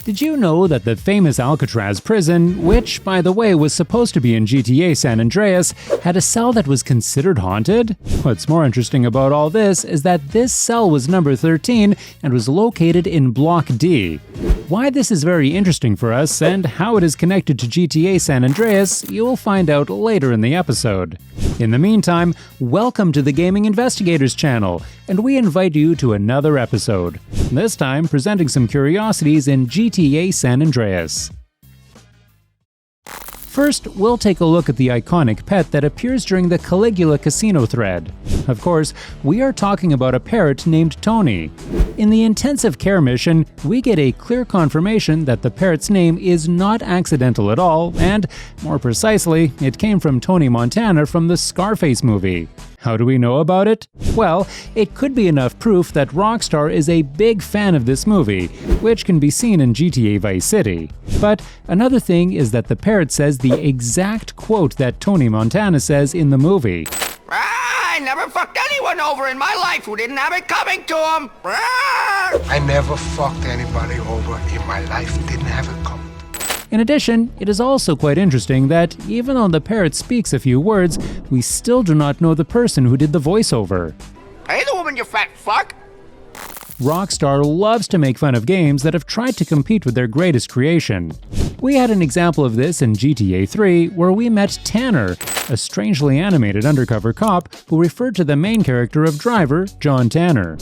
Did you know that the famous Alcatraz prison, which, by the way, was supposed to be in GTA San Andreas, had a cell that was considered haunted? What's more interesting about all this is that this cell was number 13 and was located in Block D. Why this is very interesting for us and how it is connected to GTA San Andreas, you will find out later in the episode. In the meantime, welcome to the Gaming Investigators channel, and we invite you to another episode. This time presenting some curiosities in GTA San Andreas. First, we'll take a look at the iconic pet that appears during the Caligula casino thread. Of course, we are talking about a parrot named Tony. In the intensive care mission, we get a clear confirmation that the parrot's name is not accidental at all, and, more precisely, it came from Tony Montana from the Scarface movie. How do we know about it? Well, it could be enough proof that Rockstar is a big fan of this movie, which can be seen in GTA Vice City. But another thing is that the parrot says the exact quote that Tony Montana says in the movie. I never fucked anyone over in my life who didn't have it coming to them. I never fucked anybody over in my life who didn't have it coming. In addition, it is also quite interesting that even though the parrot speaks a few words, we still do not know the person who did the voiceover. Hey, the woman, you fat fuck. Rockstar loves to make fun of games that have tried to compete with their greatest creation. We had an example of this in GTA 3, where we met Tanner, a strangely animated undercover cop who referred to the main character of Driver, John Tanner.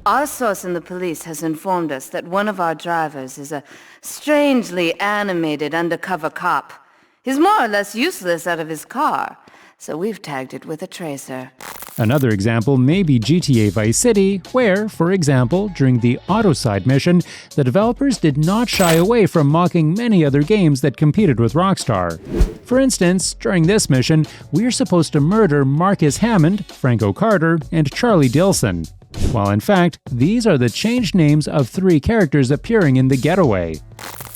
Our source in the police has informed us that one of our drivers is a strangely animated undercover cop. He's more or less useless out of his car, so we've tagged it with a tracer. Another example may be GTA Vice City, where, for example, during the Autoside mission, the developers did not shy away from mocking many other games that competed with Rockstar. For instance, during this mission, we are supposed to murder Marcus Hammond, Franco Carter, and Charlie Dilson, while in fact, these are the changed names of 3 characters appearing in The Getaway.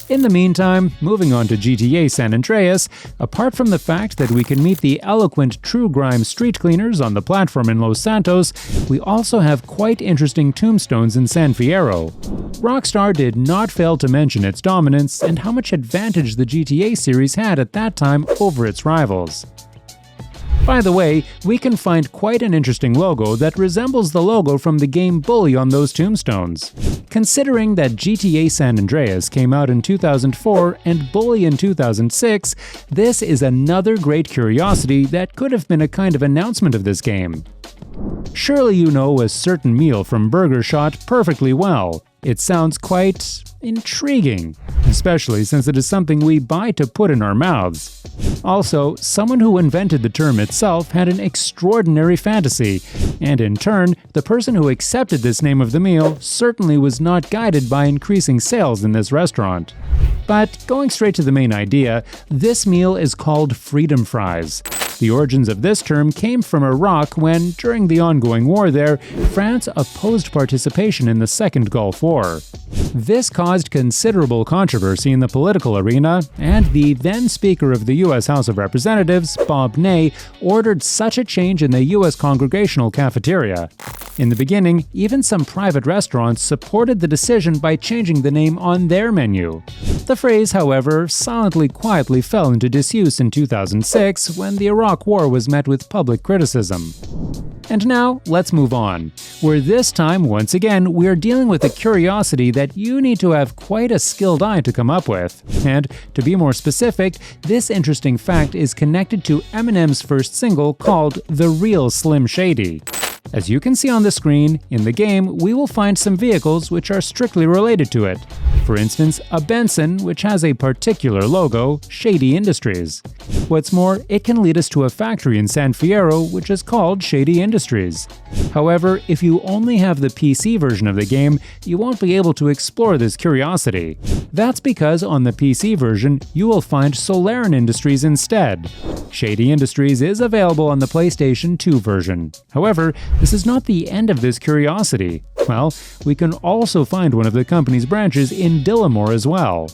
In the meantime, moving on to GTA San Andreas, apart from the fact that we can meet the eloquent True Grime street cleaners on the platform in Los Santos, we also have quite interesting tombstones in San Fierro. Rockstar did not fail to mention its dominance and how much advantage the GTA series had at that time over its rivals. By the way, we can find quite an interesting logo that resembles the logo from the game Bully on those tombstones. Considering that GTA San Andreas came out in 2004 and Bully in 2006, this is another great curiosity that could have been a kind of announcement of this game. Surely you know a certain meal from Burger Shot perfectly well. It sounds quite intriguing, especially since it is something we buy to put in our mouths. Also, someone who invented the term itself had an extraordinary fantasy, and in turn, the person who accepted this name of the meal certainly was not guided by increasing sales in this restaurant. But going straight to the main idea, this meal is called Freedom Fries. The origins of this term came from Iraq when, during the ongoing war there, France opposed participation in the Second Gulf War. This caused considerable controversy in the political arena, and the then Speaker of the U.S. House of Representatives, Bob Ney, ordered such a change in the U.S. Congressional cafeteria. In the beginning, even some private restaurants supported the decision by changing the name on their menu. The phrase, however, quietly fell into disuse in 2006 when the Iraq War was met with public criticism. And now, let's move on, where this time, once again, we are dealing with a curiosity that you need to have quite a skilled eye to come up with. And, to be more specific, this interesting fact is connected to Eminem's first single called The Real Slim Shady. As you can see on the screen, in the game, we will find some vehicles which are strictly related to it. For instance, a Benson, which has a particular logo, Shady Industries. What's more, it can lead us to a factory in San Fierro, which is called Shady Industries. However, if you only have the PC version of the game, you won't be able to explore this curiosity. That's because on the PC version, you will find Solarin Industries instead. Shady Industries is available on the PlayStation 2 version. However, this is not the end of this curiosity. Well, we can also find one of the company's branches in Dillamore as well.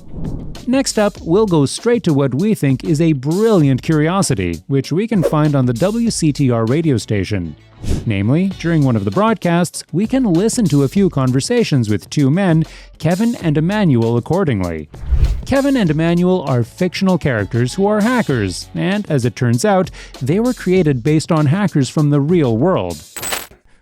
Next up, we'll go straight to what we think is a brilliant curiosity, which we can find on the WCTR radio station. Namely, during one of the broadcasts, we can listen to a few conversations with two men, Kevin and Emmanuel accordingly. Kevin and Emmanuel are fictional characters who are hackers, and as it turns out, they were created based on hackers from the real world.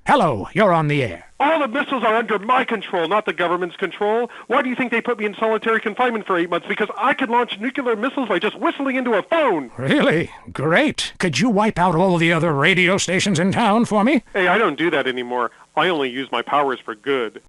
Hello, you're on the air. All the missiles are under my control, not the government's control. Why do you think they put me in solitary confinement for 8 months? Because I could launch nuclear missiles by just whistling into a phone. Really? Great. Could you wipe out all the other radio stations in town for me? Hey, I don't do that anymore. I only use my powers for good.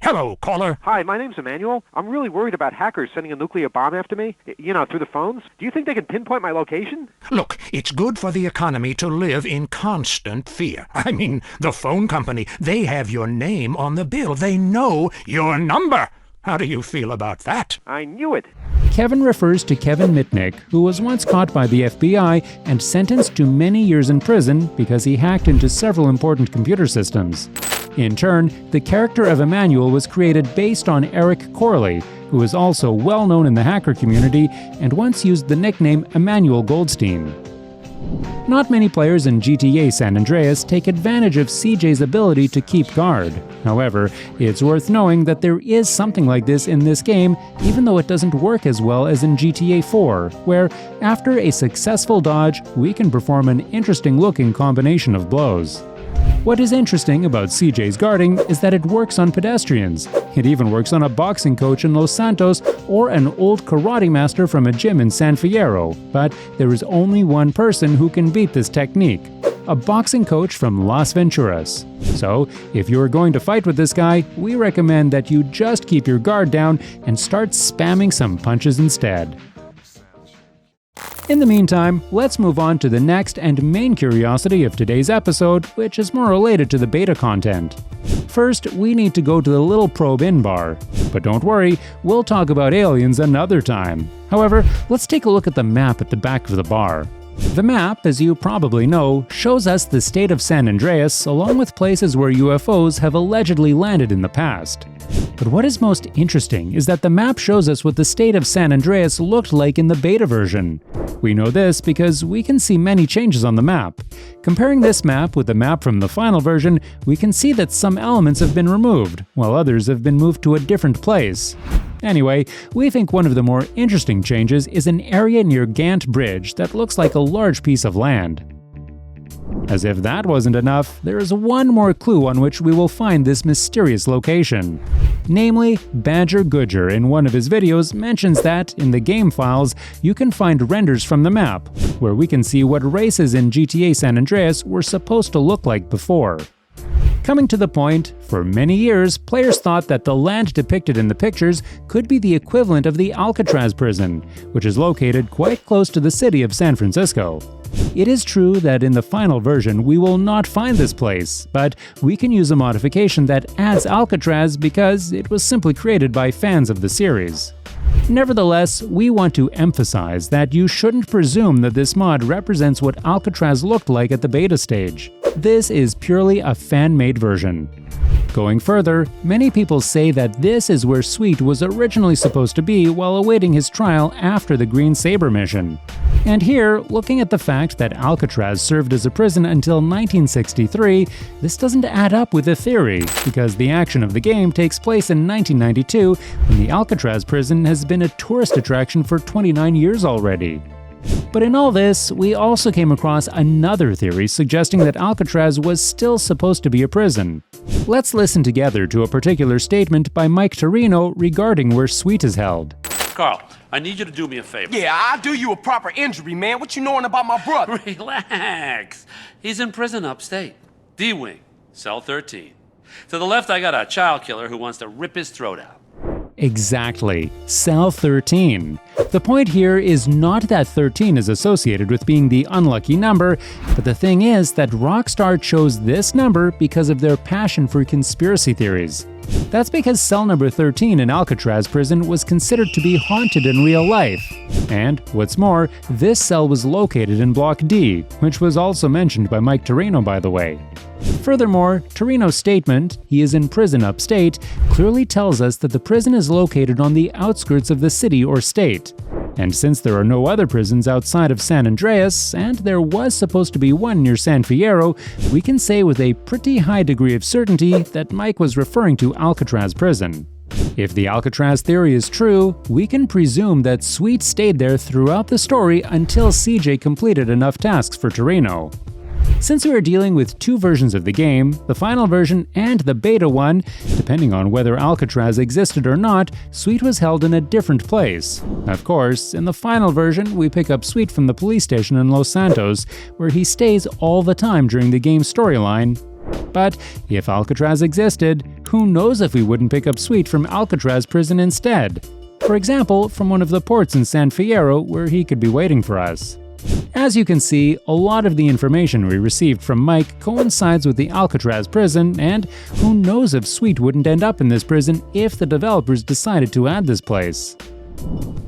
Hello, caller. Hi, my name's Emmanuel. I'm really worried about hackers sending a nuclear bomb after me, through the phones. Do you think they can pinpoint my location? Look, it's good for the economy to live in constant fear. I mean, the phone company, they have your name on the bill. They know your number. How do you feel about that? I knew it. Kevin refers to Kevin Mitnick, who was once caught by the FBI and sentenced to many years in prison because he hacked into several important computer systems. In turn, the character of Emmanuel was created based on Eric Corley, who is also well known in the hacker community and once used the nickname Emmanuel Goldstein. Not many players in GTA San Andreas take advantage of CJ's ability to keep guard. However, it's worth knowing that there is something like this in this game, even though it doesn't work as well as in GTA 4, where, after a successful dodge, we can perform an interesting-looking combination of blows. What is interesting about CJ's guarding is that it works on pedestrians. It even works on a boxing coach in Los Santos or an old karate master from a gym in San Fierro, but there is only one person who can beat this technique: a boxing coach from Las Venturas. So, if you are going to fight with this guy, we recommend that you just keep your guard down and start spamming some punches instead. In the meantime, let's move on to the next and main curiosity of today's episode, which is more related to the beta content. First, we need to go to the little probe in bar. But don't worry, we'll talk about aliens another time. However, let's take a look at the map at the back of the bar. The map, as you probably know, shows us the state of San Andreas along with places where UFOs have allegedly landed in the past. But what is most interesting is that the map shows us what the state of San Andreas looked like in the beta version. We know this because we can see many changes on the map. Comparing this map with the map from the final version, we can see that some elements have been removed, while others have been moved to a different place. Anyway, we think one of the more interesting changes is an area near Gant Bridge that looks like a large piece of land. As if that wasn't enough, there is one more clue on which we will find this mysterious location. Namely, Badger Goodger in one of his videos mentions that, in the game files, you can find renders from the map, where we can see what races in GTA San Andreas were supposed to look like before. Coming to the point, for many years, players thought that the land depicted in the pictures could be the equivalent of the Alcatraz prison, which is located quite close to the city of San Francisco. It is true that in the final version we will not find this place, but we can use a modification that adds Alcatraz because it was simply created by fans of the series. Nevertheless, we want to emphasize that you shouldn't presume that this mod represents what Alcatraz looked like at the beta stage. This is purely a fan-made version. Going further, many people say that this is where Sweet was originally supposed to be while awaiting his trial after the Green Saber mission. And here, looking at the fact that Alcatraz served as a prison until 1963, this doesn't add up with the theory, because the action of the game takes place in 1992, when the Alcatraz prison has been a tourist attraction for 29 years already. But in all this, we also came across another theory suggesting that Alcatraz was still supposed to be a prison. Let's listen together to a particular statement by Mike Torino regarding where Sweet is held. Carl, I need you to do me a favor. Yeah, I'll do you a proper injury, man. What you knowing about my brother? Relax. He's in prison upstate. D-Wing, cell 13. To the left, I got a child killer who wants to rip his throat out. Exactly, Cell 13. The point here is not that 13 is associated with being the unlucky number, but the thing is that Rockstar chose this number because of their passion for conspiracy theories. That's because cell number 13 in Alcatraz prison was considered to be haunted in real life. And, what's more, this cell was located in Block D, which was also mentioned by Mike Torino, by the way. Furthermore, Torino's statement, he is in prison upstate, clearly tells us that the prison is located on the outskirts of the city or state. And since there are no other prisons outside of San Andreas, and there was supposed to be one near San Fierro, we can say with a pretty high degree of certainty that Mike was referring to Alcatraz prison. If the Alcatraz theory is true, we can presume that Sweet stayed there throughout the story until CJ completed enough tasks for Torino. Since we are dealing with two versions of the game, the final version and the beta one, depending on whether Alcatraz existed or not, Sweet was held in a different place. Of course, in the final version, we pick up Sweet from the police station in Los Santos, where he stays all the time during the game's storyline. But if Alcatraz existed, who knows if we wouldn't pick up Sweet from Alcatraz prison instead? For example, from one of the ports in San Fierro where he could be waiting for us. As you can see, a lot of the information we received from Mike coincides with the Alcatraz prison, and who knows if Sweet wouldn't end up in this prison if the developers decided to add this place.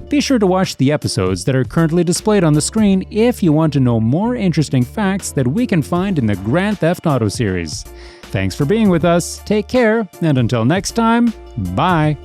Be sure to watch the episodes that are currently displayed on the screen if you want to know more interesting facts that we can find in the Grand Theft Auto series. Thanks for being with us, take care, and until next time, bye!